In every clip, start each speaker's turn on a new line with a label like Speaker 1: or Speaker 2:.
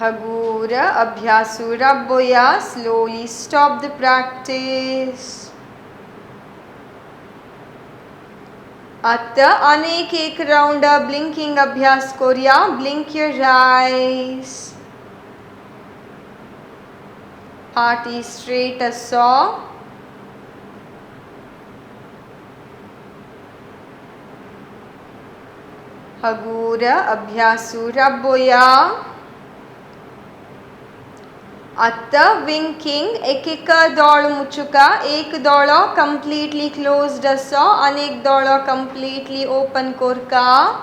Speaker 1: Hagura Abhyasura Boya. Slowly stop the practice. Atta anek ek round blinking abhyas korya. Blink your eyes. Heart is straight as saw. Hagura Abhyasura Boya. Atta winking ekika dol muchuka. Ek dola completely closed asa. Anek dola completely open korka.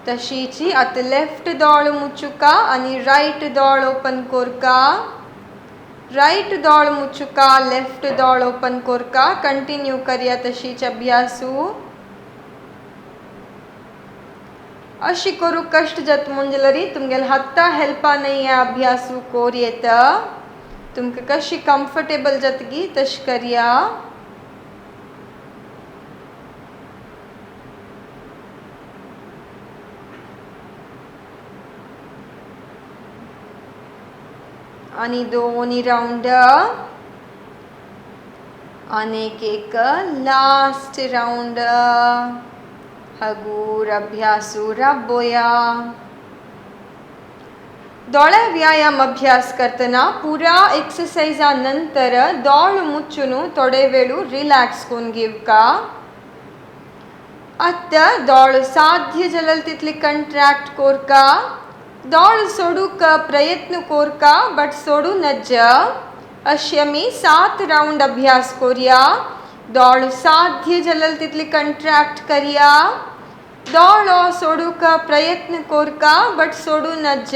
Speaker 1: Tashichi at left dol muchuka. Ani right dol open korka. Right dol muchuka. Left dol open korka. Continue karya tashich abhyasu. अशी करू कष्ट जत मुंजलरी तुमगेल हत्ता हेल्पा नहीं है अभ्यासु कोरियत तुमके कशी comfortable जतगी तश करिया आणि दोन्ही राउंड अनेक एक लास्ट राउंड हगूर अभ्यासूर बोया दोळे व्यायाम अभ्यास करतना पुरा एक्सरसाइज नंतर दोळ मुच्चुनु थोडे वेळू रिलॅक्स कोन घेवका अत्त दोळ साध्य जलल तितली कंट्रॅक्ट कोरका दोळ सोडूक प्रयत्न कोरका बट सोडू नज अशी आमी 7 राउंड अभ्यास कोरिया दोळ साध्य जलल तितली कंट्रॅक्ट करिया दोळ सोडूक प्रयत्न कोरका बट सोडू नज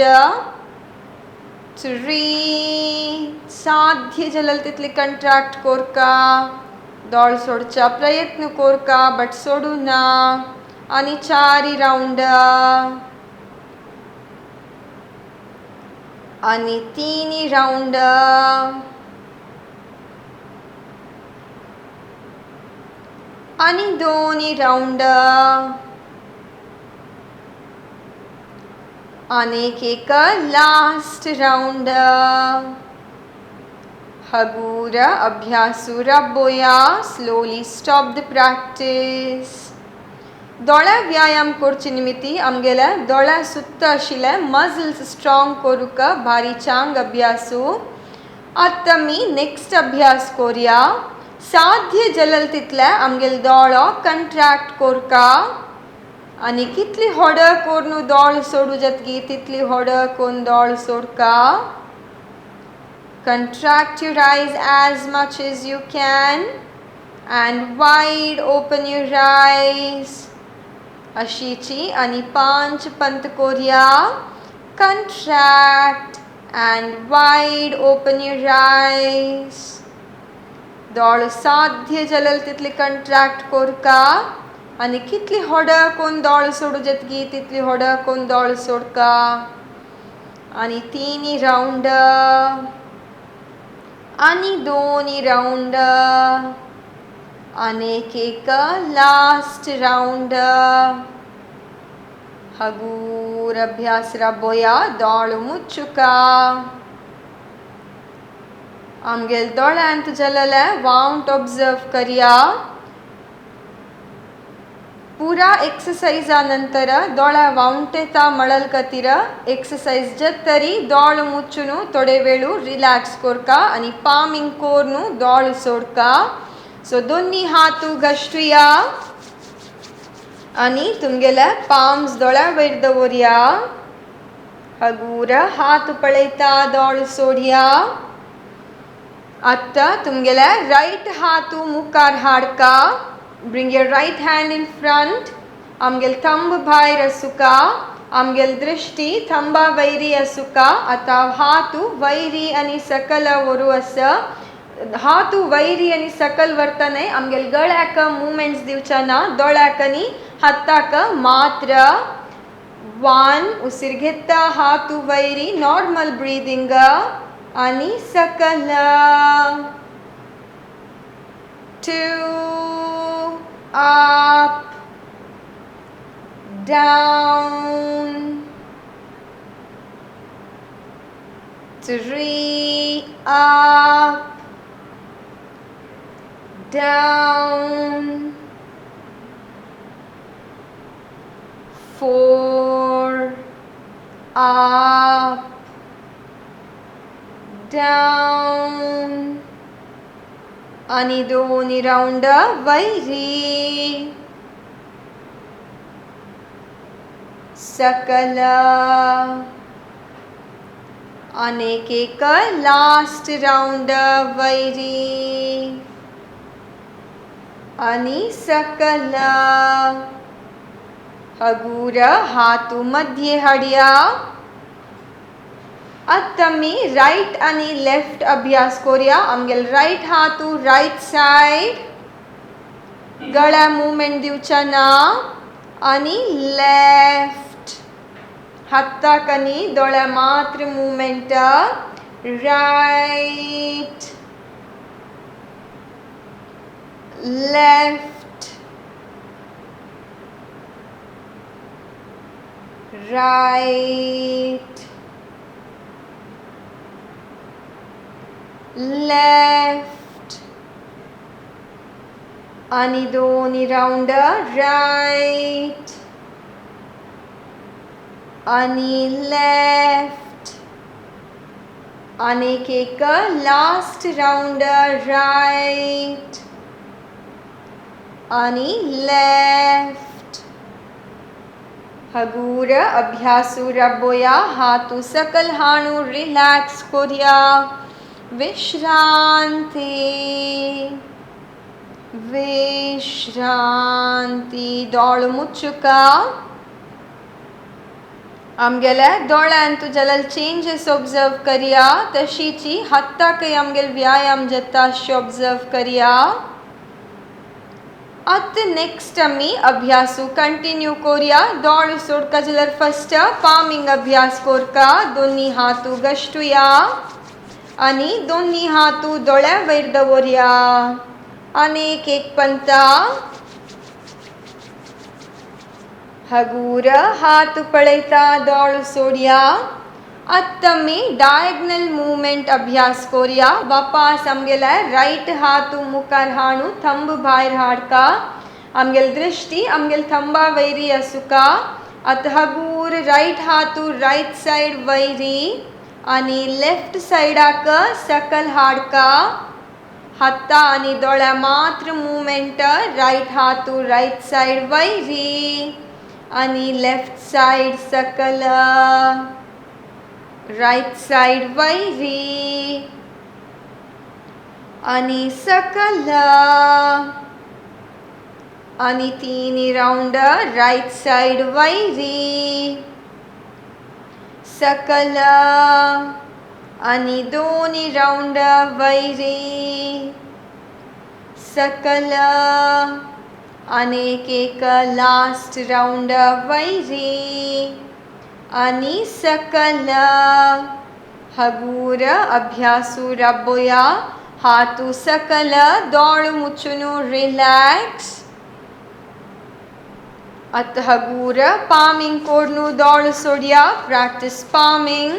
Speaker 1: 3 साध्य जलल तितली कंट्रॅक्ट कोरका दोळ सोडचा प्रयत्न कोरका बट सोडू ना आणि 4 राउंड आणि 3 राउंड आणि 2 राउंड अनेक एक लास्ट राउंड हगूर अभ्यासूर बोया स्लोली स्टॉप द प्रैक्टिस दोळा व्यायाम करचे निमित्ती आमगेले दोळा सुत्त आशिल्ले मसल्स स्ट्रॉंग करूक भारी चांग अभ्यासू आत्ता मी नेक्स्ट अभ्यास कोरिया साध्य जलल तितले आमगेल दोळो कंट्रॅक्ट कोरका आणि कितली होड कोरनु दोळ सोडू जतगी तितली होड कोन दोळ सोडका contract your eyes as much as you can and wide open your eyes अशीची आणि 5 Pant Korea contract and wide open your eyes दोळ साध्य जलल तितली कंट्रॅक्ट कोरका आणि कितली होड कोन दोळ सोडू जतगी तितली होड कोन दोळ सोडका आणि 3 राउंड आणि 2 राउंड अनेक एक लास्ट राउंड हगूर अभ्यास बोया दोळ मुच्चुका आमगेल दोळ्यांत जलले वाउंट ऑब्जर्व करिया पूरा एक्सरसाइज नंतर दोळा वाउंटेता मळल कतिर एक्सरसाइज जतरी दोळ मुच्चुनु थोडे वेळू रिलॅक्स कोरका आणि पामिंग कोरनु दोळ सोडका सो दोन्ही हातू घष्टुया आणि तुमगेले पाम्स दोळ्या वयर दवरया हगूर हात पळयता दोळ सोडया आत्ता तुमगेले राइट हातू मुखार हाडका Bring your right hand in front. आमगेल थंब भायर असुका आमगेल दृष्टी थंबा वैरी असुका आता हातू वैरी आणि सकल वरु अस हातू वैरी आणि सकल वर्तने आमगेल गळ्याक मूवमेंट्स दिवचना दोळ्याक आणि हाताक मात्र 1 उसिर घेता हातू वैरी नॉर्मल ब्रीदिंग आणि सकल 2 up, down, 3 up, down, 4 up, down, आणि 2 राउंड वैरी, सकल, अनेक एक लास्ट राउंड वैरी, आणि सकल, हगूर हातू मध्ये हाडया. आता मी राइट आणि लेफ्ट अभ्यास करूया. आमगेल राइट हातू राइट साइड, गळ्या मूवमेंट दिवच्या ना, आणि लेफ्ट हाताक आणि दोळ्या मात्र movement, right left right left, आणि 2 राउंड राइट आणि लेफ्ट, आणि एक लास्ट राउंड राइट आणि लेफ्ट. हगूर अभ्यासू रबोया. हातू सकल हाणू रिलॅक्स करूया. विश्रांती विश्रांती. दोळ मुच्चुका. आमगेले दोळ्यान तुझ्याला चेंजेस ऑब्जर्व करूया. तशीची हाताकय आमगेल व्यायाम जाता ऑब्जर्व करूया. आता नेक्स्ट आम्ही अभ्यासू कंटिन्यू करूया. दोळ सोडका जाल्यार फर्स्ट पामिंग अभ्यास करका. दोन्ही हातू गश्टुया आणि दोन्ही हातू दोळ्या वयर दवरया. अनेक एक पंता. हगूर हात पळयता दोळ सोडया. आता मी डायगनल मूवमेंट अभ्यास करूया. वापस आमगेला राइट हातू मुखार हाणू थंब भायर हाडका. आमगेल दृष्टी आमगेल थंबा वैरी असुका. आता हगूर राइट हातू राइट साइड वैरी आणि लेफ्ट साइडाक सकल हाडका. हाता आणि दोळ्या मात्र मूवमेंट. राइट हातू राइट साइड वैरी आणि लेफ्ट साइड सकल, राइट साइड वैरी आणि सकल, आणि 3 राउंड राइट साइड वैरी सकल, आणि 2 राउंड वैरी सकल, आणि एक लास्ट राउंड वैरी आणि सकल. हगूर अभ्यासू रबोया. हातू सकल दोळ मुಚ್ಚುನು रिलॅक्स. आता हगूर पामिंग कोडनु दोळ सोडया. Practice palming.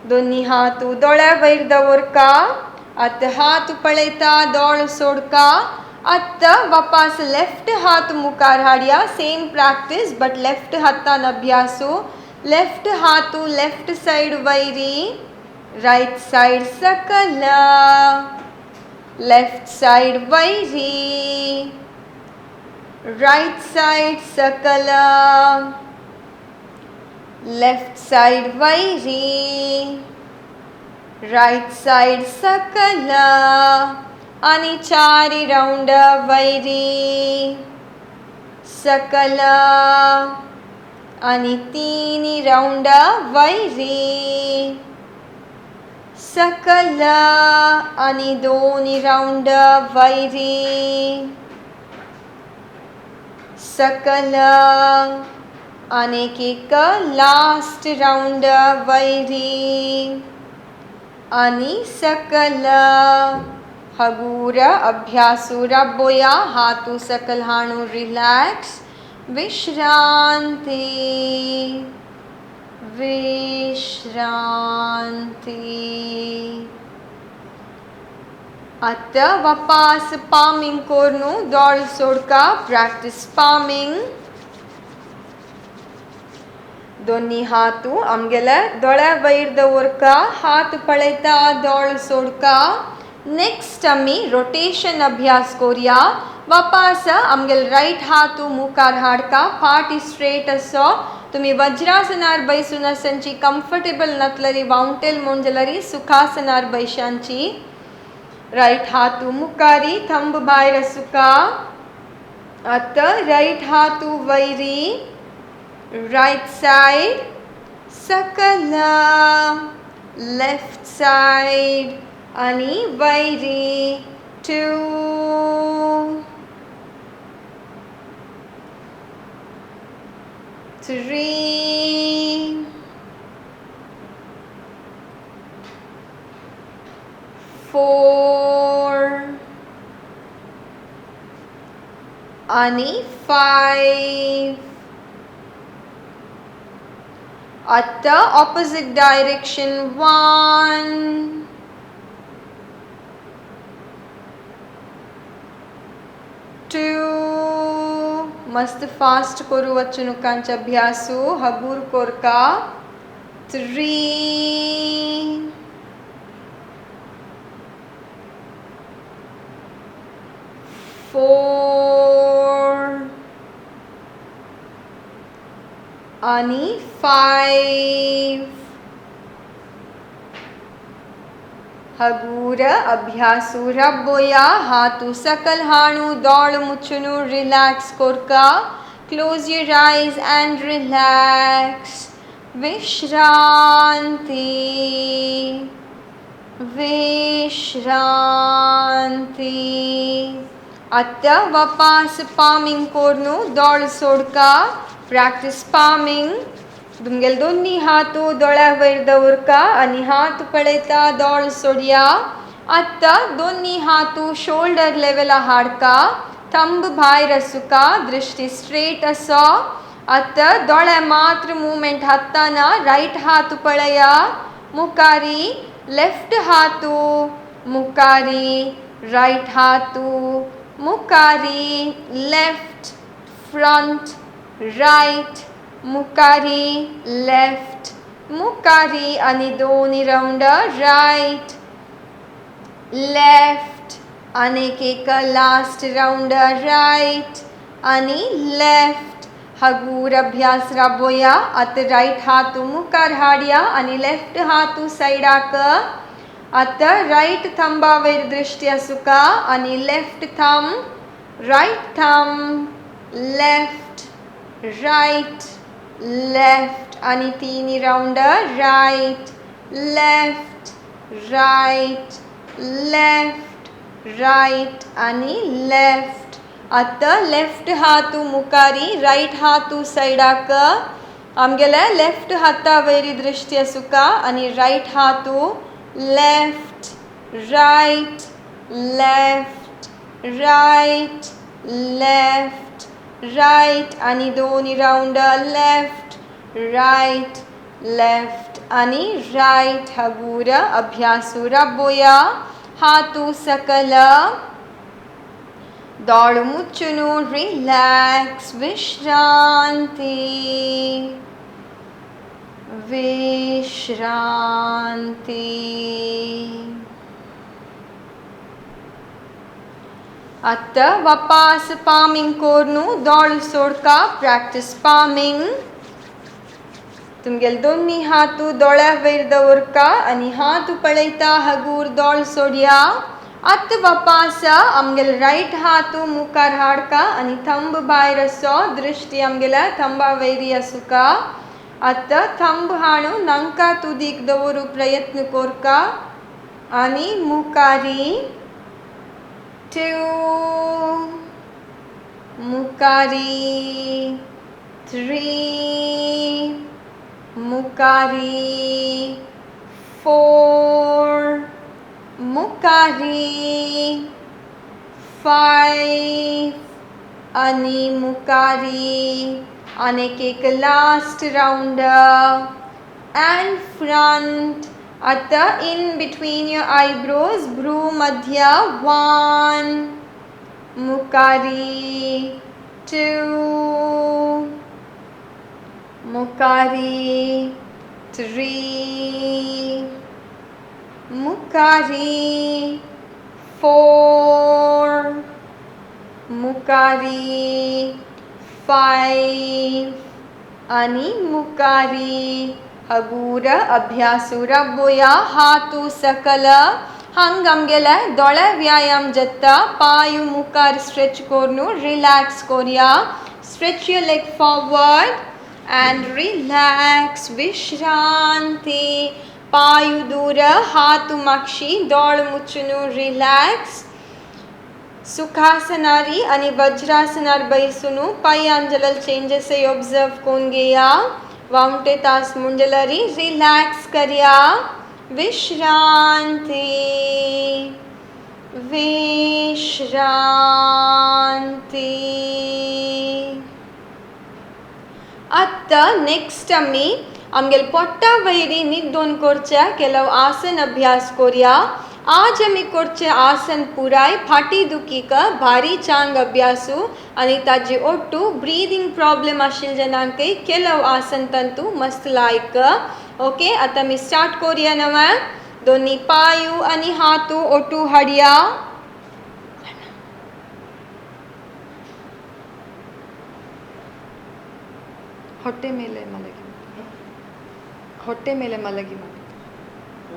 Speaker 1: दोन्ही हातू दोळ्या वयर दवरका. आता हात पळयता दोळ सोडका. आता वापस लेफ्ट हात मुखार हाडया. सेम प्रॅक्टिस बट लेफ्ट हातान अभ्यासू. लेफ्ट हातू लेफ्ट साइड वैरी, राइट साइड सकल, लेफ्ट साइड वैरी, राइट साइड सकल, लेफ्ट साइड वैरी, राइट साइड सकल, आणि 4 राउंड वैरी सकल, आणि 3 राउंड वैरी सकल, आणि 2 राउंड वैरी सकल, आणि एक लास्ट राउंड वैरी आणि सकल. हगूर अभ्यासू रबोया. हातू सकल हाणू रिलॅक्स. विश्रांती विश्रांति. आता वापस palming कोरनु दौड़ सोडका practice palming. दोन्ही हातू आमगेला दोळ्या वयर दवरका हात पळयता दोळ सोडका. नेक्स्ट आमी रोटेशन अभ्यास करूया. वापस आमगेल राइट हातू मुखार हाडका फाटी स्ट्रेट असो. तुम्ही वज्रासनार बैसून आसनची कम्फर्टेबल नतलरी वाउंटेल म्हूण जाल्यारी सुखासनार बैशांची. राइट हातू मुखारी थंब भायर आसुका. आता राइट हातू वैरी right side sakala left side ani vairi 2 3 4 ani 5. At the opposite direction 1 2 मस्त फास्ट करू वचुनु कांच अभ्यासु हबूर कोरका 3 4 आणि 5. हगूर अभ्यासु रब्बोया हाथू सकल हाणु दौड़ मुचुनु रिलैक्स कोरका. Close your eyes and relax. विश्रांति विश्रांति. आता वापस पामिंग कोरनु दौड़ सोडका practice palming. तुमगेल दोन्ही हातू दोळ्या वयर दवरका आणि हात पळयता दोळ सोडया. आता दोन्ही हातू शोल्डर लेवल हाडका थंब भायर आसुका दृष्टी स्ट्रेट असो. आता दोळ्या मात्र मूवमेंट हाताना राइट हात पळया मुखारी लेफ्ट हातू मुखारी राइट हातू मुखारी लेफ्ट फ्रंट right मुखारी left मुखारी आणि दोन्ही राउंड right left आणि एक लास्ट राउंड right आणि left. हगूर अभ्यास राबोया. आता राइट हातू मुखार हाडया आणि लेफ्ट हातू साइडाक. आता राइट थंबा वयर दृष्टी आसुका आणि left thumb right thumb left right left आणि तीन round right left right left right आणि left. आता लेफ्ट हातू मुखारी राइट हातू साइडाक. आमगेले लेफ्ट हाता वयरी दृष्टी आसुका आणि राइट हातू left right left right left right आणि दोन्ही राउंड लेफ्ट राइट लेफ्ट आणि राइट. हगूर अभ्यासु रब्बोया हातू सकल दौड़ मुचुनु रिलैक्स. विश्रांति विश्रांति. आता वापस पामिंग कोरनु दौड़ सोडका प्रैक्टिस पामिंग. तुमगेल दोन्ही हातू दोळ्या वयर दवरका आणि हात पळयता हगूर दौड़ सोडया. आता वापस आमगेल राइट हातू मुखार हाडका आणि थंब भायर असो दृष्टी आमगेला थंबा वयरी आसुका. आता थंब हाणू नंका तुदीक दवरू प्रयत्न कोरका आणि मुखारी 2 मुखारी 3 मुखारी 4 मुखारी 5 आणि मुखारी आणि एक last round and front. Atta in between your eyebrows, bru madhya 1, mukari 2, mukari 3, mukari 4, mukari 5 आणि मुकारी हगूर अभ्यासूर बोया हातु सकल हंग आमगेले दोळे व्यायाम जत्ता पायु मुकार स्ट्रेच कोरनु रिलैक्स कोरिया stretch your leg forward and relax विश्रांति पायु दूर हातु मक्षी दोळ मुच्चुनु रिलैक्स सुखासनारी आणि वज्रासनार बैसुनु पाय अंजलल चेंजेस ऑब्जर्व कोण गेया वाउंटे तास मुंजलरी रिलैक्स करिया विश्रांति विश्रांति आता नेक्स्ट आमगेल पोट्टा वैरी निद्दोन कोरचे केलव आसन अभ्यास कोरिया आज आमी कोरचे आसन पुराय फाटी दुखी का भारी चांग अभ्यासू आणि ताजी ओट्टू ब्रीदिंग प्रॉब्लेम आशिल जनांकय केलव आसन तंतू मस्त लायक ओके आता मी स्टार्ट कोरिया नवा दोन्ही पायू आणि हातू ओटू हडिया ಹೊಟ್ಟೆ ಮೇಲೆ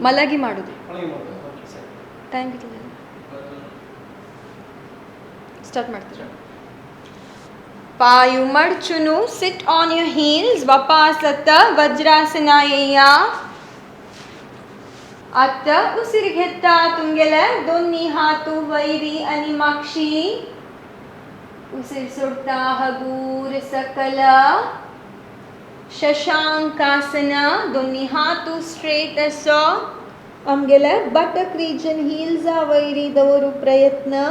Speaker 1: ಮಲಗಿ ಮಾಡೋದು ಟೈಮ್ ಬಿಟ್ಟಿಲ್ಲ ಸ್ಟಾರ್ಟ್ ಮಾಡ್ತೀರಾ ಪಾಯು ಮಡ್ಚುನು ಸಿಟ್ ಆನ್ ಯೋರ್ ಹೀಲ್ಸ್ ವಪಾಸತ ವಜ್ರಾಸನಾಯ आता उसीर घेता तुमगेले दोन्ही हातू वैरी आणि माक्षी उसीर सोडता हगूर सकल शशांकासन दोन्ही हातू स्ट्रेट असो आमगेले बटक रिजन हिल्स वैरी दवरू प्रयत्न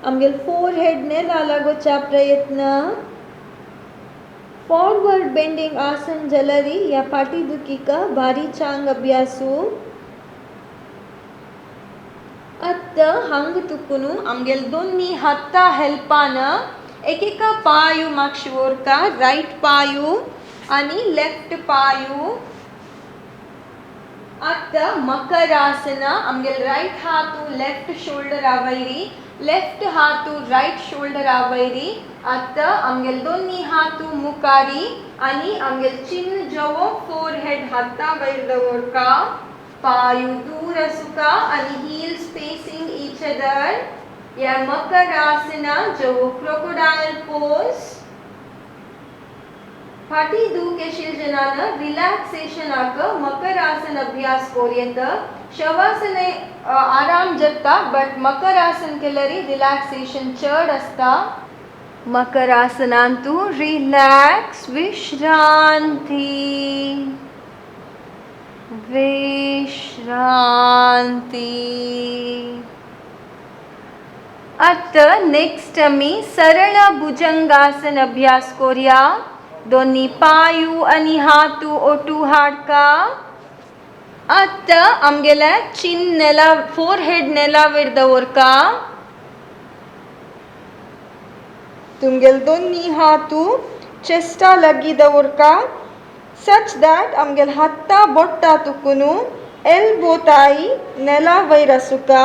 Speaker 1: आमगेल फोरहेड ने लागोचा प्रयत्न फॉरवर्ड बेंडिंग आसन जलरी या पाठी दुखी का भारी चांग अभ्यासू आता हंग तुकुनु आमगेल दोन्ही हाता हेल्पान एकेका पायू माक्षीवर का राइट पायू आणि लेफ्ट पायू आता मकरासन आमगेल राइट हातू लेफ्ट शोल्डर आवैरी लेफ्ट हातू राइट शोल्डर आवैरी आता आमगेल दोन्ही हातू मुकारी आणि आमगेल चिन्ह जवो फोरहेड हाता वैर दवर का पायू दूर असुका आणि हील्स फेसिंग ईच अदर या मकरासना जो क्रोकोडाइल पोज फाटी दुखेशील जनान रिलॅक्सेशन आक मकरासन अभ्यास कोरियत शवासन आराम जत्ता बट मकरासन केलरी रिलॅक्सेशन चढ असता मकरासनांतू रिलॅक्स विश्रांती विश्रांती आता नेक्स्ट आम्ही सरळ भुजंगासन अभ्यास कोरिया दोन्ही पायू आणि हातू ओटू हाडका आता आमगेले चिन नेला फोरहेड नेला वयर दवरका तुमगेल दोन्ही हातू चेस्टा लगी दवरका such that आमगेल हाता बोट्टा तुकुनु एल्बो ताई नेला वयर असुका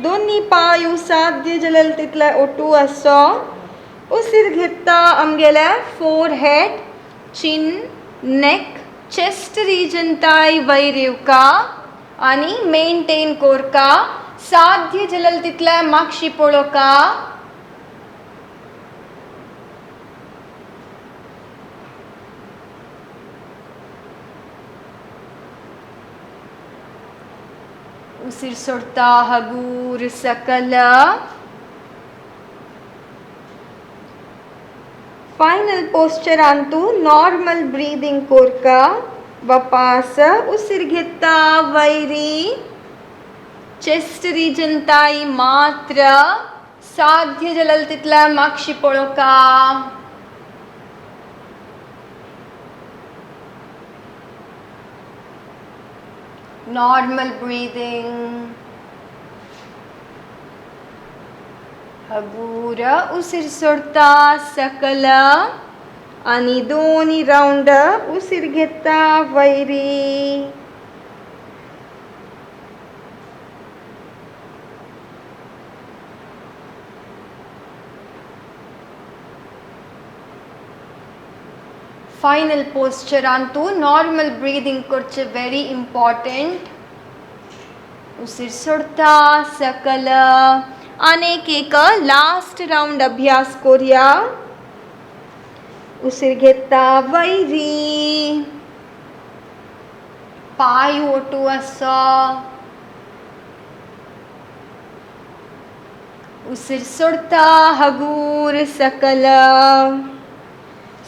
Speaker 1: दोन्ही पायू साध्य जलल तितले ओटू असो उसीर घेता आमगेले forehead chin neck chest region ताई वयर येवका आणि मेंटेन कोरका साध्य जलल तितले माक्षी पळोवका उसीर सोडता हगूर सकल final posture Antu normal breathing कोरका वपास उसीर घेता वैरी चेस्ट रिजन ताई मात्र साध्य जलल तितला माक्षी पळोवका Normal breathing. हगूर उसिर सोडता सकल आणि दोन्ही राऊंड उसिर घेता वैरी. फाइनल पोस्चर अंतु नॉर्मल ब्रीदिंग कुर्चे वेरी इम्पॉर्टेंट. उसिर सोडता सकल अनेक एक लास्ट राउंड अभ्यास करूया. उसिर घेता वैरी, पाय ओटू असा. उसिर सोडता हगूर सकल.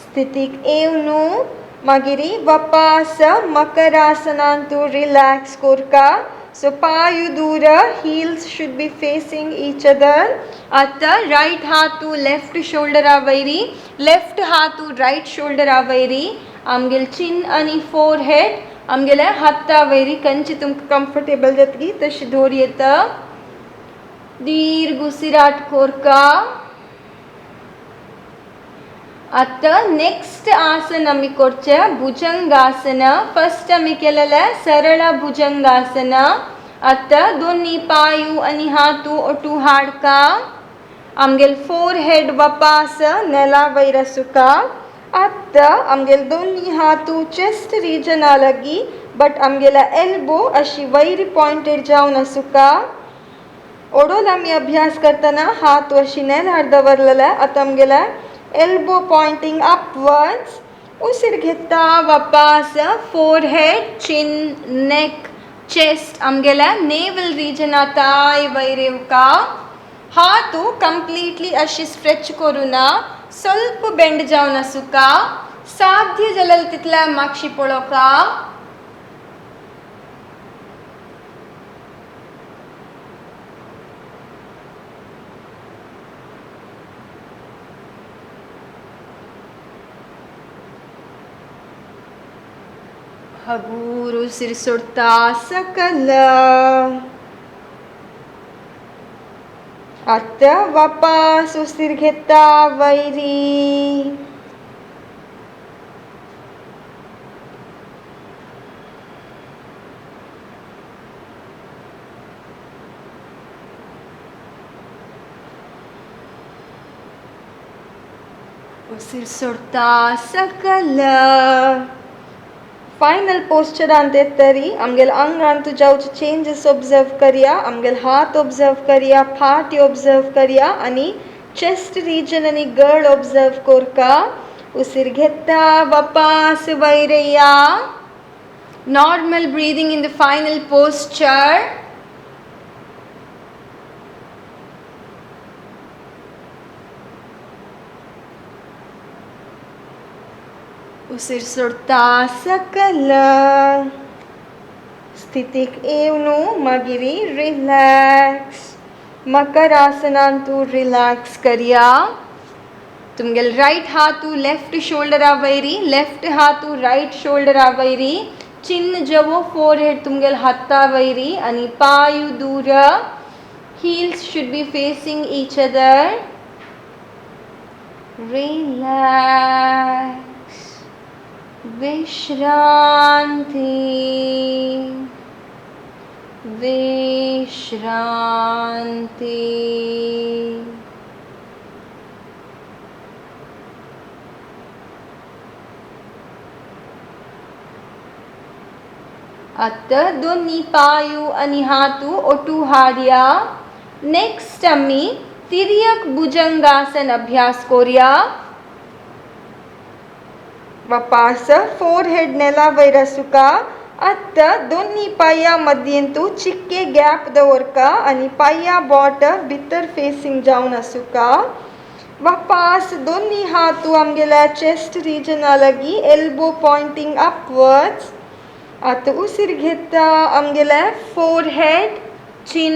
Speaker 1: स्थितीक येवनू मागिरी वापस मकरासनांतू रिलॅक्स कोरका. So पायु दूर, heels should be facing each other. आता right हाथ to left shoulder आवैरी, left हाथ to right shoulder आवैरी. आमगेल chin आणि forehead आमगेला हात आवैरी. कंची तुमक comfortable जातगी तशी धोरी येता. दीर्घ उसिराट कोरका. आता नेक्स्ट आसन आम्ही करचे भुजंगासन. फर्स्ट आम्ही केलेलं सरळ भुजंगासन. आता दोन्ही पायू आणि हातू ओटू हाडका. आमगेल फोरहेड वापास नेला वैर सुका. आता आमगेल दोन्ही हातू चेस्ट रिजन आलगी बट आमगेला एल्बो अशी वैरी पॉइंटेड जाऊन असुका. ओडोल आम्ही अभ्यास करताना हात अशी नेला दवरलेला. आता आमगेला elbow pointing upwards. उसिर घेता वापस forehead, chin, neck, chest आमगेला navel region आता वैरेवका. हातू completely अशी stretch करूना ಸ್ವಲ್ಪ bend जाऊन असुका. साध्य जलल तितला मागशी पळोका. हगूर उसिर सोडता सकल. आता वापस उसिर घेता वैरी. उसिर सोडता सकल. फाइनल पोस्चर आणते तरी आमगेल अंगांतू जावचे चेंजेस ऑब्जर्व करिया. आमगेल हात ऑब्जर्व करिया, फाटी ऑब्जर्व करिया आणि चेस्ट रिजन आणि गळ ऑब्जर्व कोरका. उसिर घेता वापस वैरया. Normal breathing in the final posture. उसिर सोडता सकल. स्थितीक येवनू मागिरी रिलॅक्स. मकरासनांतू रिलॅक्स करिया. तुमगेल राइट हाथू लेफ्ट शोल्डर आवैरी, लेफ्ट हाथू राइट शोल्डर आवैरी. चिन्न जवो फोरहेड तुमगेल हाता वैरी आणि पायू दूर. heels should be facing each other. Relax. विश्रांति विश्रांति. आता दोन्ही पायू आणि हातू ओटू हाडया. नेक्स्ट आम्ही तिर्यक भुजंगासन अभ्यास करूया. वापस फोरहेड नेला वैर सुका. आता दोन्ही पाया मध्येंतू चिक्के गॅप दवरका आणि पाया बोट भितर फेसिंग जाऊन असुका. वापस दोन्ही हातू आमगेला चेस्ट रिजन अलगी, एल्बो पॉइंटिंग अपवर्ड्स. आता उसिर घेता आमगेला forehead, chin,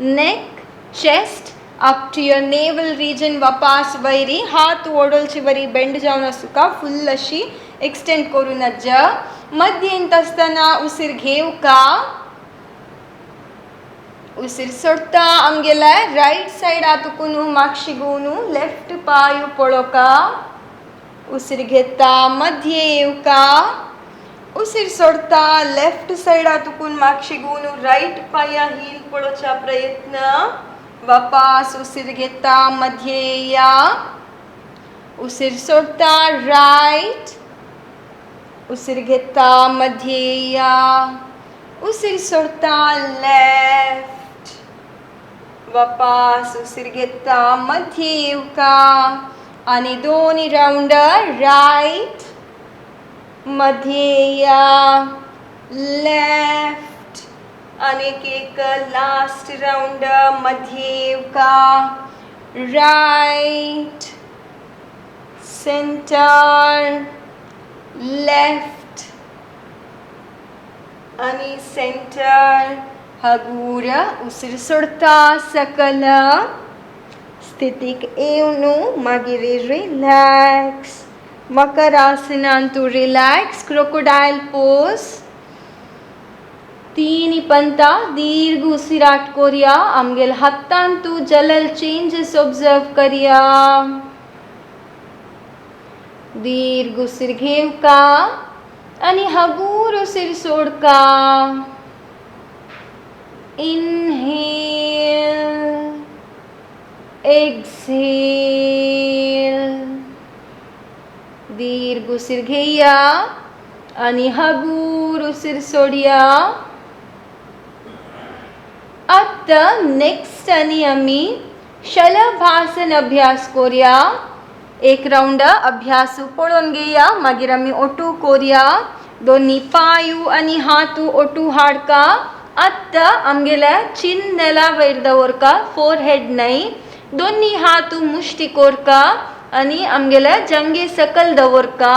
Speaker 1: neck, chest up to your navel region. वापस वैरी हात ओडोलची वरी बेंड जाऊन असुका. फुल अशी एक्सटेंड करून मध्येंत असताना उसिर घेवका. ಉಸಿರು ಸೊಡ್ತಾ ಆಮ್ಗೆಲ್ಲ ರೈಟ್ ಸೈಡ್ ಆತುಕುನು ಮಾಕ್ಷಿಗೂನು ಲೆಫ್ಟ್ ಪಾಯು ಪೊಳಕ ಉಸಿರು घेता मध्ये येवका उसीर सोडता लेफ्ट साइड आतुकून मागशिगून राइट पाया हील पळोवचा प्रयत्न वापस उसीर घेता मध्ये या उसीर सोडता राइट उसीर घेता मध्ये या उसीर सोडता लेफ्ट वापस उसीर घेता मध्ये येवका आणि दोन्ही राउंड राइट मध्ये या लेफ्ट आणि एक लास्ट राउंड मध्ये येवका राइट सेंटर लेफ्ट आणि सेंटर हगूर उसीर सोडता सकल स्थितीक येवनु मागीर रिलॅक्स मकरासनांतू रिलॅक्स क्रोकोडाइल पोज तीन पंता दीर्घ उसिराट कोरिया आमगेल हातांतू जलल चेंजेस ऑब्जर्व करिया दीर्घ उसीर घेवका आणि हगूर उसीर सोडका इनहेल एक्झेल दीर्घ उसीर घेया आणि हगूर उसीर सोडिया आता नेक्स्ट आणि आम्ही शलभासन अभ्यास करूया एक राउंड अभ्यास पळोवन घेया मागीर आम्ही ओटू करूया दोन्ही पायू आणि हातू ओटू हाडका आता आमगेल्या चिन नेला वयर दवरका फोरहेड नाही दोन्ही हातू मुष्टी कोरका आणि आमगेल्या जंगे सकल दवरका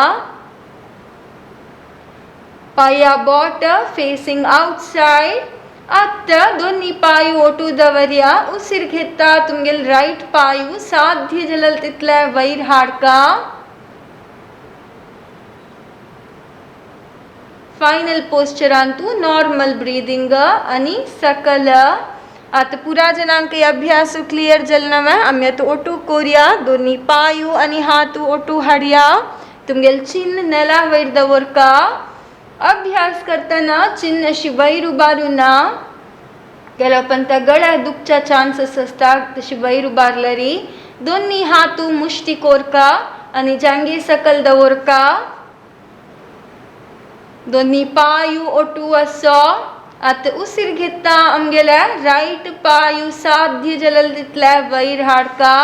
Speaker 1: पाया बोट फेसिंग आउटसाइड आता दोन्ही पायू ओटू दवरया उसीर घेता तुमगेल राइट पायू साध्य जलल तितल्या वयर हाडका फायनल पोस्चरांतू नॉर्मल ब्रीदिंग आणि सकल आता पुरा जनांक अभ्यास क्लियर जलनव आम्ही आता ओटू कोरिया दोन्ही पायू आणि हातू ओटू हाडया तुमगेल चिन्ह नेला वयर दवरका अभ्यास करताना चिन्ह अशी वयर उबारू ना केला पण त्या गळ्या दुखच्या चान्सेस असतात तशी वयर उबारलरी दोन्ही हातू मुष्टी कोरका आणि जांगी सकल दवरका दोन्ही पायू ओटू असो आता उसीर घेता आमगेल्या राइट पायू साध्य जलल तितल्या वयर हाडका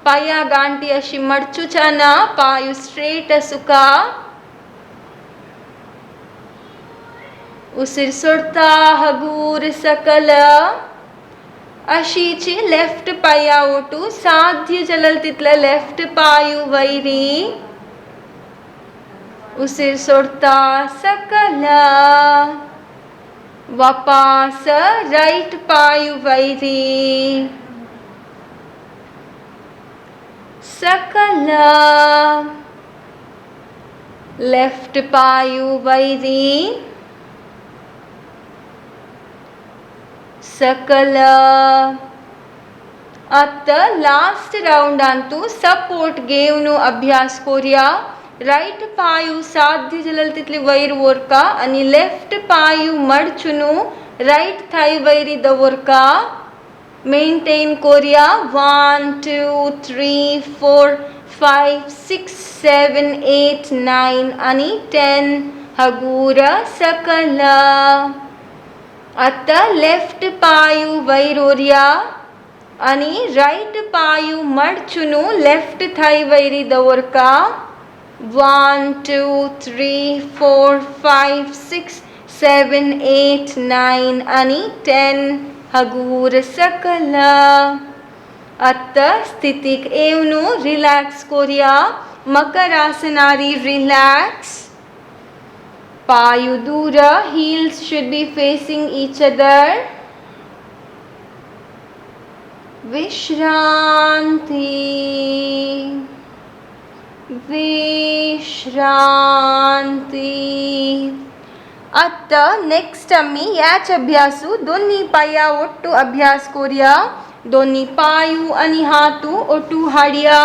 Speaker 1: पाया गांठी अशी मडचूच्या ना पायू स्ट्रेट असुका उसीर सोडता हगूर सकल अशीची लेफ्ट पाया ओटू साध्य जलल तितल्या लेफ्ट पायू वैरी उसीर सोडता सकल वापस राइट पायू वैरी सकल लेफ्ट पायू वैरी सकल आता लास्ट राउंड अंतू सपोर्ट घेऊन अभ्यास करूया राइट पायू साध्य जलल तितली वयर वरका आणि लेफ्ट पायू मडचुनु राइट थाई वैरी दवरका मेंटेन करूया 1 2 3 4 5 6 7 8 9 आणि 10 हगूर सकल आता लेफ्ट पायू वयर ओरिया आणि राइट पायू मडचुनु लेफ्ट थाई वैरी दवरका 1 2 3 4 5 6 7 8 9 आणि 10 हगूर सकल आता स्थितीक येऊन रिलॅक्स करूया मकरासनारी रिलॅक्स पायू दूर heels should be facing each other विश्रांति विश्रांति आता नेक्स्ट आम्ही याच अभ्यासू दोन्ही पाया ओट्टू अभ्यास करूया. दोन्ही पायू आणि हातू ओटू हाडया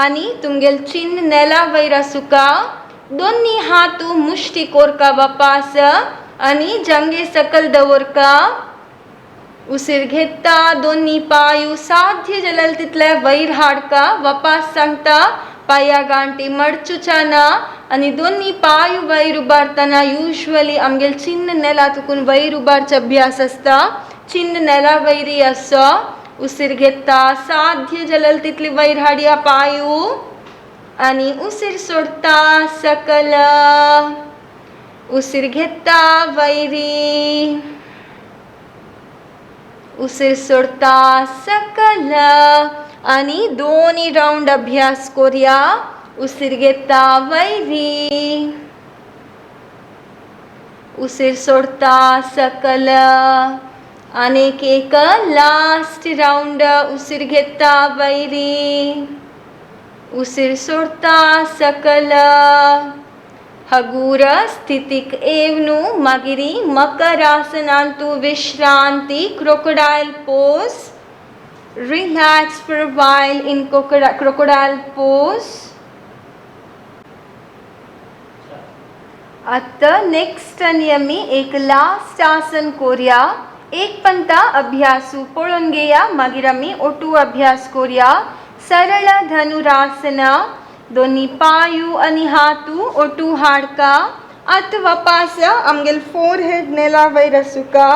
Speaker 1: आणि तुमगेल चिन्ह नेला वैर सुका. दोन्ही हातू मुष्टी कोरका बापास आणि जंगे सकल दवरका. उसीर घेता दोन्ही पायू साध्य जलल तितले वैर हाडका. वापास सांगता पाया गांठी मडचुचाना आणि दोन्ही पायू वैर उबारताना युजली आमगेल चिन्ह नेला तुकून वैर उबारचा अभ्यास असता. चिन्ह नेला वैरी असो. उसीर घेता साध्य जलल तितली वैर हाडया पायू आणि उसीर सोडता सकल. उसीर घेता वैरी, उसीर सोडता सकल आणि दोन्ही राऊंड अभ्यास करूया. उसीर घेता वैरी, उसीर सोडता सकल आणि एक लास्ट राऊंड. उसीर घेता वैरी, उसीर सोडता सकल. हगूर स्थितिक एवनु मागिरी मकरासनांतु विश्रांति crocodile pose. Relax for a while in crocodile pose. आता नेक्स्ट आणि आम्ही एक लास्ट आसन करूया. एक पंता अभ्यासू पळून घेया मागीर आम्ही ओटू अभ्यास करूया. सरळ धनुरासन. दोन्ही पायू आणि हातू ओटू हाडका. आत वापास आमगेल फोरहेड नेला वैर सुका.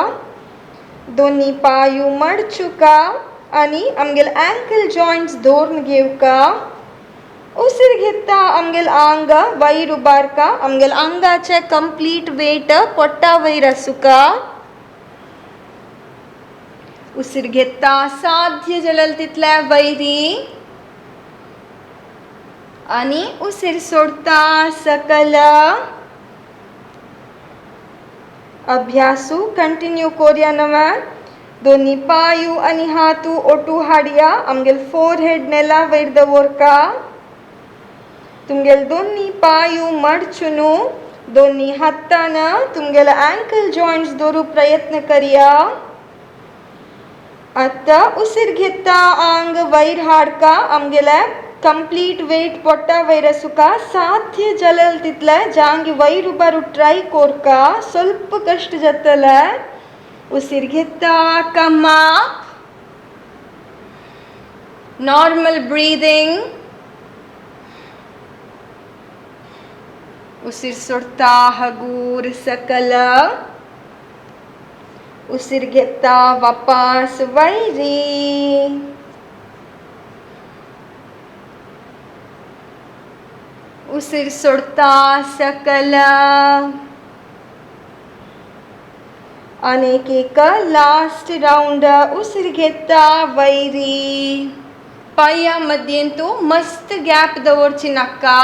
Speaker 1: दोन्ही पायू मडचुका आणि आमगेल अँकल जॉइंट्स धोरण घेवका. उसीर घेता आमगेल आंग वैर उबारका. आमगेल आंगाचे कंप्लीट वेट पोट्टा वैर सुका. उसीर घेता साध्य जलल तितल्या वैरी आणि उसीर सोडता सकल. अभ्यासू कंटिन्यू करूया नवा. दोन्ही पायू आणि हातू ओटू हाडया. आमगेल फोरहेड नेला वैर दवरका. तुमगेल दोन्ही पायू मडचुनू दोन्ही हातान तुमगेल अँकल जॉइंट्स धरू प्रयत्न करूया. आता उसीर घेता आंग वैर हाडका. आमगेला कंप्लीट वेट पोट्टा वैर सुका. साध्य जलल तितले जांग वैर उबारू ट्राय कोरका. ಸ್ವಲ್ಪ कष्ट जातले. उसीर घेता कम अप. Normal breathing. उसीर सोडता हगूर सकल. उसीर घेता वापास वैरी. उसीर सोडता सकल आणि एक लास्ट राऊंड. उसीर घेता वैरी. पाया मध्येंतू मस्त गॅप दवरची नाका.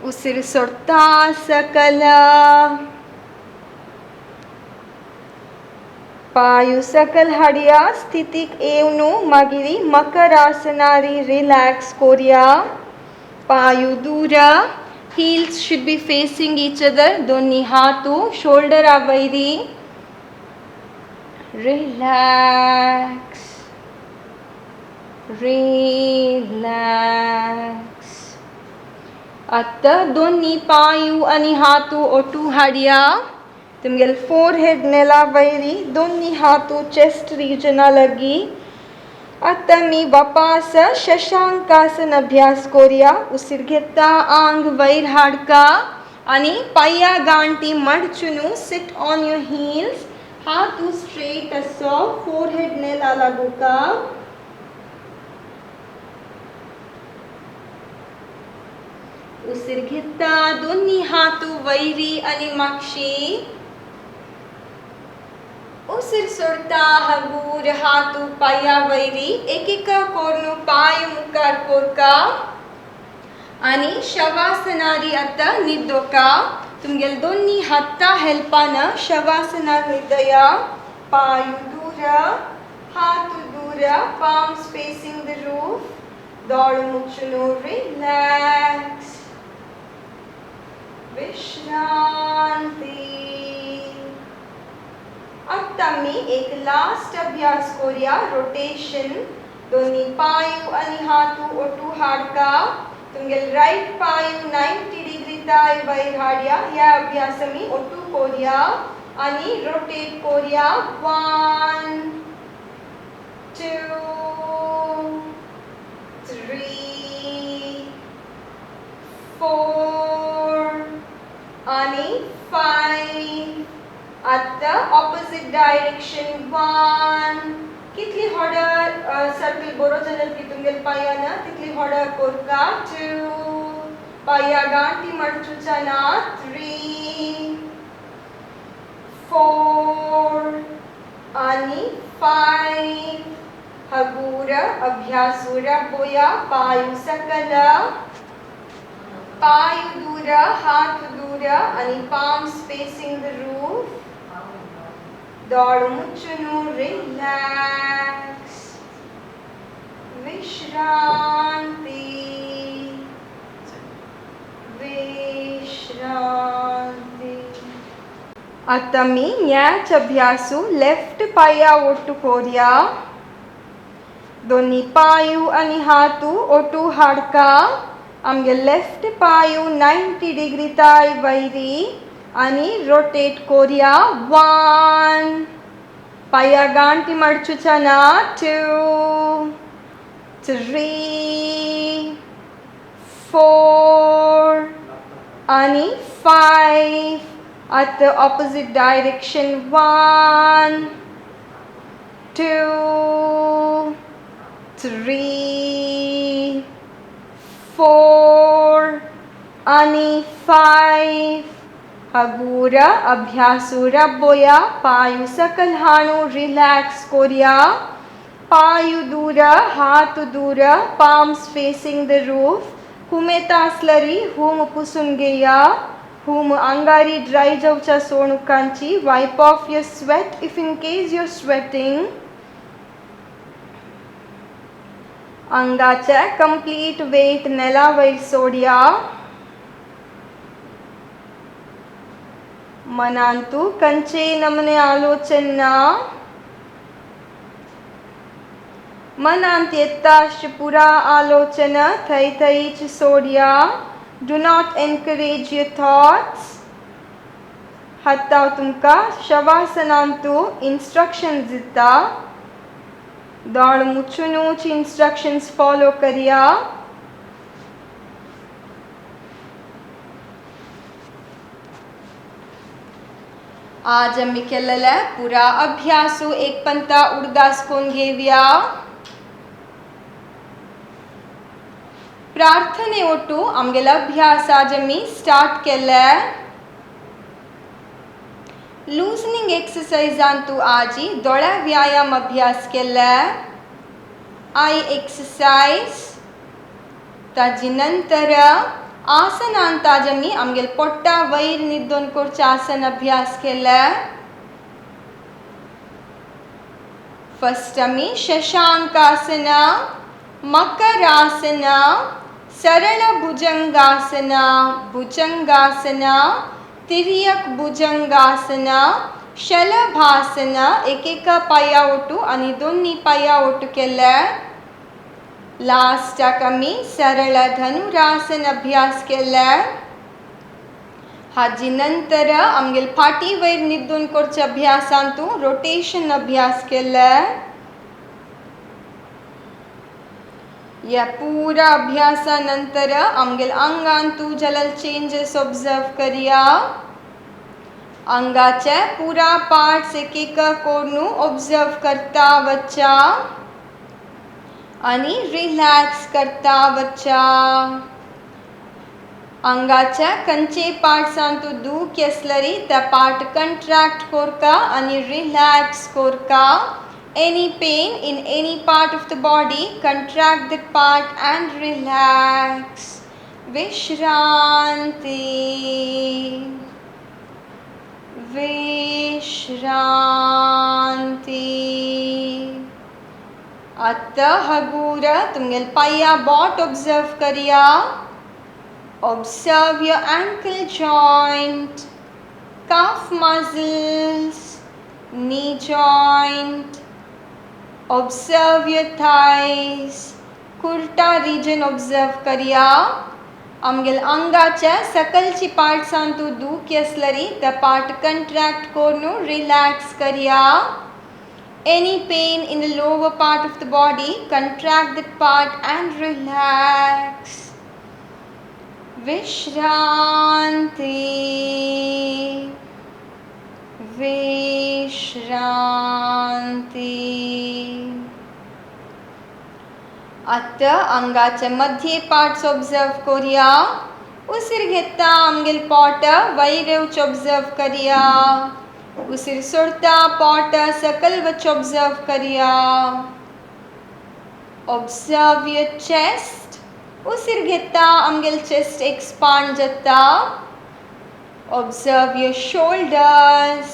Speaker 1: उसीर सोडता सकल. पायू सकल हाडया. स्थितीक येवनु मागिरी मकरासनारी रिलॅक्स करूया. पायू दूर. heels should be facing each other. दोन्ही हातू शोल्डर वैरी. Relax, relax. आता दोन्ही पायू आणि हातू ओटू हाडया. तुमगेल फोरहेड नेला वैरी. दोन्ही हातू चेस्ट रिजना लगी. आता मी वापास शशांकासन अभ्यास करूया. उसीर घेता आंग वैर हाडका आणि पाया गांठी मडचुनू सिट ऑन युअर हील्स. हातू स्ट्रेट असो. फोरहेड नेला लागूका. उसीर घेता दोन्ही हातू वैरी आणि मागशी. उसीर सोडता हगूर हातू पाया वैरी. एक कोरनू पाय मुखार कोरका आणि शवासनारी आता निदोका. तुमगेल दोन्ही हाता हेल्पान शवासनार निदया. पायू दूर, हातू दूर. palms facing the roof. दोळ मुचुनु रिलॅक्स. विश्रांती. अब तम्मी एक लास्ट अभ्यास करूया रोटेशन दोन्ही पायू आणि हातू ओटू हाडका तुमगेल राइट पायू 90 डिग्री ताय वयर हाडया या अभ्यास मी ओटू करूया आणि रोटेट करूया 1 2 3 4 आणि 5 at the opposite direction 1 कितली हॉर्डर सर्कल बरो जाल्यार की तुमगेल पायाना तितली हॉर्डर कोरका 2 पाया गांठी मडचुचा ना 3 4 आणि 5 हगूर अभ्यासूर बोया पायू सकल पायू दूर हाथ दूर आणि palms facing the roof दौड़ मुच्चुनु रिलैक्स विश्रांति विश्रांति अतमी न्याच अभ्यासु लेफ्ट पाया ओटू कोरिया दोन्ही पायू आणि हातू ओटू हाडका आमगे लेफ्ट पायू 90 डिग्री ताय वैरी आणि रोटेट कोरिया 1 पाया गांठी मडचुचा ना 2 3 4 आणि 5 at the opposite direction 1 2 3 4 आणि 5 हगूर अभ्यासूर बोया पायू सकल हाणू रिलैक्स कोरिया पायू दूर हाथ दूर palms facing the roof हुमेता असलरी हुम पुसून घेया हुम अंगारी ड्राय जावच्या सोणुकांची wipe off your sweat if in case you are sweating अंगाचे कंप्लीट वेट नेला वयर सोडिया मनांतू कंचे नमने आलोचना मनांत येताश पुरा आलोचना थई थईच सोडिया do not encourage your thoughts हत्ता तुमका शवासनांतू इंस्ट्रक्शन्स दिता दौड़ मुच्चुनूच इंस्ट्रक्शंस फॉलो करिया आज आम्ही केलेला पुरा अभ्यासू एक पंता उडगास कोण घेऊया प्रार्थने ओटू आमगेला अभ्यास आज आम्ही स्टार्ट केला लूजनिंग एक्सरसाइजांतू आजी दोळा व्यायाम अभ्यास केला आई एक्सरसाइज ताजी नंतर आसनांत आज आम्ही आमगेल पोट्टा वयर निद्दोन करचे आसन अभ्यास केला फर्स्ट आम्ही शशांकासना मकरासना सरल भुजंगासना भुजंगासना तिर्यक भुजंगासना शलभासना एक एक पाया ओटू आणि दोन्ही पाया ओटू केला लास्ट आम्ही सरळ धनुरासन अभ्यास केला हाजी नंतर आमगेल फाटी वयर निद्दून करचे अभ्यासांतू रोटेशन अभ्यास केला या पूरा अभ्यासानंतर आमगेल अंगांतू जलल चेंजेस ऑब्जर्व करिया अंगाचे पूरा पार्ट्स एक एक कोडनू ऑब्जर्व करता वच्चा आणि रिलॅक्स करता वच्चा अंगाच्या खंयचे पार्ट्सांतू दुख असलरी त्या पार्ट कंट्रॅक्ट कोरका आणि relax Korka any pain in any part of the body contract that part and relax vishranti vishranti atta hagura tumgel paya bot observe kariya observe your ankle joint calf muscles knee joint. Observe your thighs. Kurta region observe kariya. Amgel angacha sakalchi part santu duki aslari the part contract kornu relax kariya. Any pain in the lower part of the body, contract that part and relax. Vishranti, Vishranti. आता अंगाच्या मध्ये parts observe करूया. उसीर घेता आमगेल pot वैरवच observe करूया. उसीर सोडता pot सकल वच observe करूया. Observe your chest. उसीर घेता आमगेल चेस्ट एक्सपांड जाता. ऑब्जर्व योर शोल्डर्स,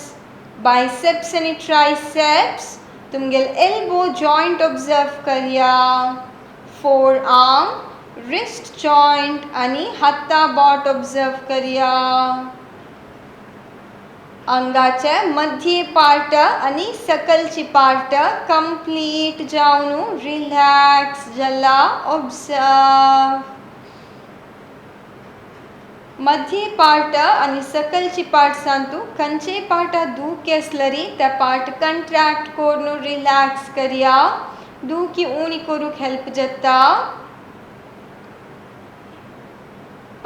Speaker 1: बायसेप्स आणि ट्राइसेप्स. तुमगेल एल्बो जॉइंट ऑब्जर्व करूया. forearm, wrist joint आणि हाता बोट ऑब्जर्व करूया. अंगाचे मध्य पार्ट आणि सकलची पार्ट कंप्लीट जावन रिलॅक्स जाला ऑब्जर्व. मध्य पार्ट आणि सकलची पार्ट सांतू खंचे पार्ट दुखी असलरी त्या पार्ट कंट्रॅक्ट करून रिलॅक्स करूया. दुखी उणी करूक हेल्प जाता.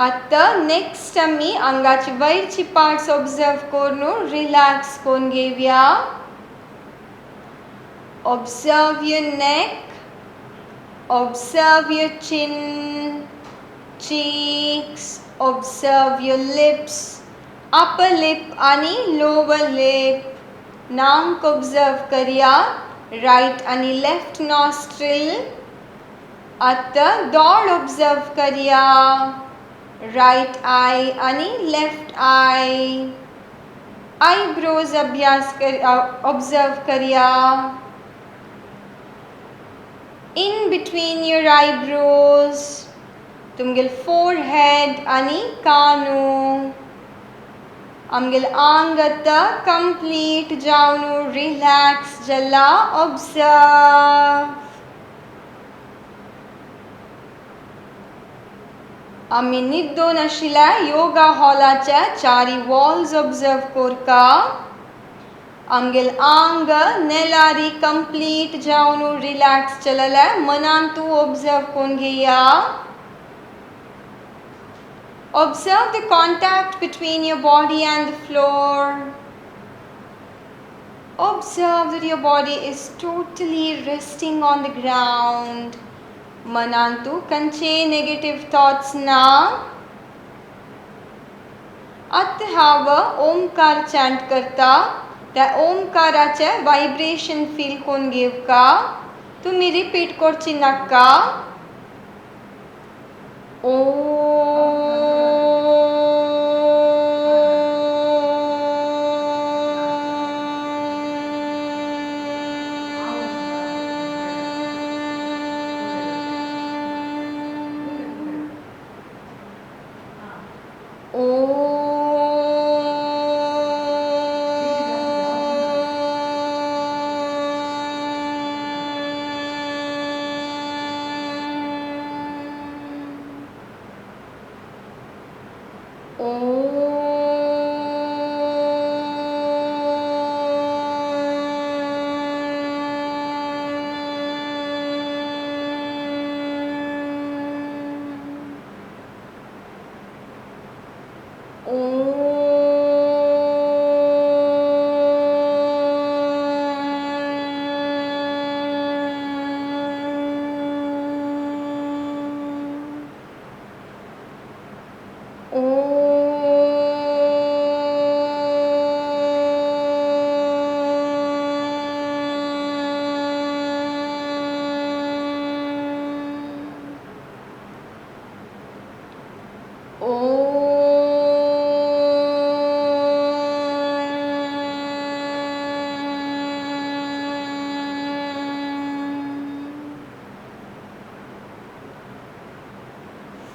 Speaker 1: आता नेक्स्ट आम्ही अंगाची वयरची पार्ट्स ऑब्जर्व करून रिलॅक्स करून घेऊया. Observe your neck. Observe your chin, cheeks. Observe your lips, upper lip आणि lower lip. नाक ऑब्जर्व करूया. राइट आणि लेफ्ट नॉस्ट्रिल. आता डोळ ऑब्जर्व करूया. राइट आई आणि लेफ्ट आई. आईब्रोज ऑब्जर्व करूया. In between your eyebrows. तुमगेल फोरहेड आणि कानू. आमगेल आंग आता कंप्लीट जावन रिलॅक्स जाला ऑब्जर्व. आम्ही न्हिदोन आशिल्ल्या योगा हॉलाच्या चारी वॉल्स ऑब्जर्व करता. आमगेल आंग नेलारी कंप्लीट जावन रिलॅक्स चलल्या मनान तू ऑब्जर्व करून घेया. Observe the contact between your body and the floor. Observe that your body is totally resting on the ground. Manantu kanche negative thoughts na. At hava omkar chant karta. त्या ओमकाराचे vibration feel करून घेवका. तुम्ही repeat करची नाका. ओ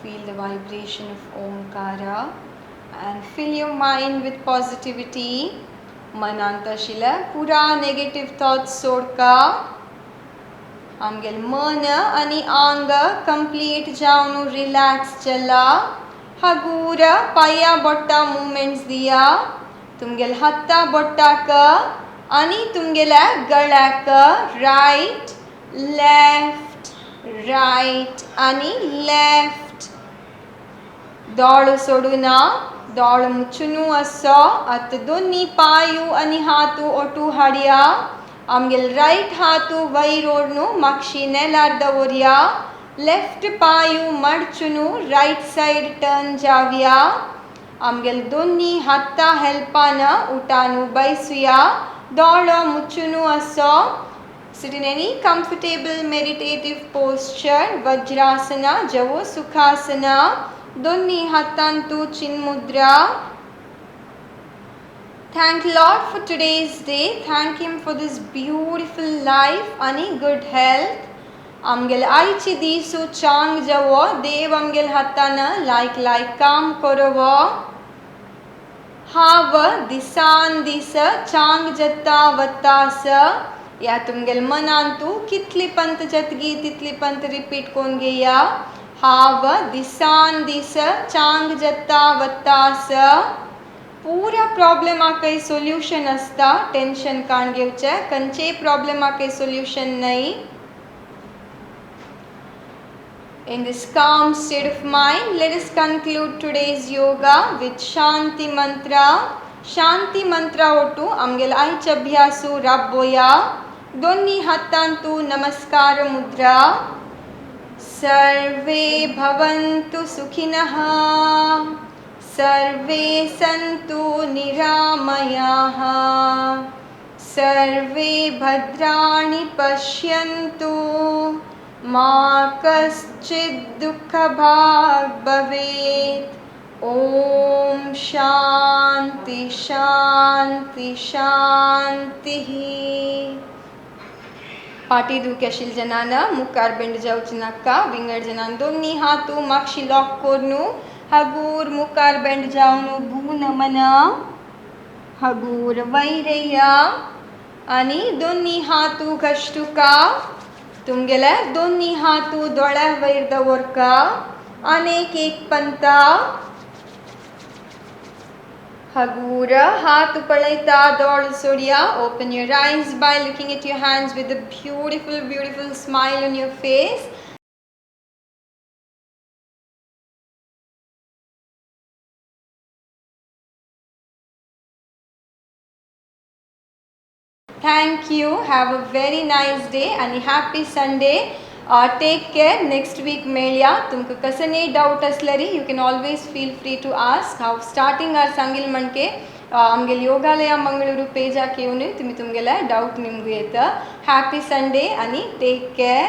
Speaker 1: Feel the vibration of Omkara and fill your mind with positivity. मनांत आशिल्ले पुरा negative thoughts सोडका आमगेल मन आनी आंग कंप्लीट जावन रिलॅक्स जाला हगूर पाया बोट्टा मुवमेंट्स दिया तुमगेल हत्ता बोट्टाक आनी तुमगेल्या गळ्याक राइट लेफ्ट राइट आनी लेफ्ट दोळ सोडूना दोळ मुचुनू असो आत दोन्ही पायू आनी हातू ओटू हाडया आमगेल राइट हातू वयर ओडनू मागशी नेलार दवरया लेफ्ट पायू मडचुनू राइट साइड टर्न जावया आमगेल दोन्ही हाता हेल्पान उठानू बैसुया दोळो मुचुनू असो Sit in any comfortable meditative posture, Vajrasana, Javo Sukhasana, Donni Hattantu Chin Mudra. Thank Lord for today's day. Thank Him for this beautiful life and good health. Amgel aichi disu chang javo, Dev amgel hattana like काम करोवो. हाव दिसान this चांग जत्ता वत्तास या तुमगेल मनांतू कितली पंत जतगी तितली Pant repeat कोन घेया हाव दिसान this चांग जत्ता वत्तास पूरा प्रॉब्लेमाकय solution असता tension काण घेवचे खंयचे प्रॉब्लेमाकय सोल्यूशन नहीं In this calm state of mind, let us conclude today's yoga with Shanti Mantra. Shanti Mantra otu amgel aicha abhyasu rabboya. Donni hattantu namaskar mudra. Sarve bhavantu sukhinah. Sarve santu niramayaha. Sarve bhadrani pashyantu. मा कश्चित् दुःखभाग् भवेत् ओम शांति शांति शांतिः पाटी दुख्याशील जनाना मुखार bend जावची नाका विंगड जनान दोन्ही हातू मागशी lock कोरनू हगूर मुखार बेंड जावनू भू नमना हगूर वैरया आणि दोन्ही हातू घष्टुका तुमगेले दोन्ही हातू दोळ्या वयर दवरका अनेक एक पंता हगूर हात पळयता दोळ सोडया open your eyes by looking at your hands with a beautiful smile on your face. Thank you. Have a very nice day and a happy Sunday. Take care. Next week मेळया तुमकां कसले डाउट असल्यारी you can always feel free to ask. हांव starting आर सांगिल म्हणके आमगेल योगालया मंगळूरू पेजाक येवन तुमी तुमगेले डाउट निमगू येता. Happy Sunday and take care.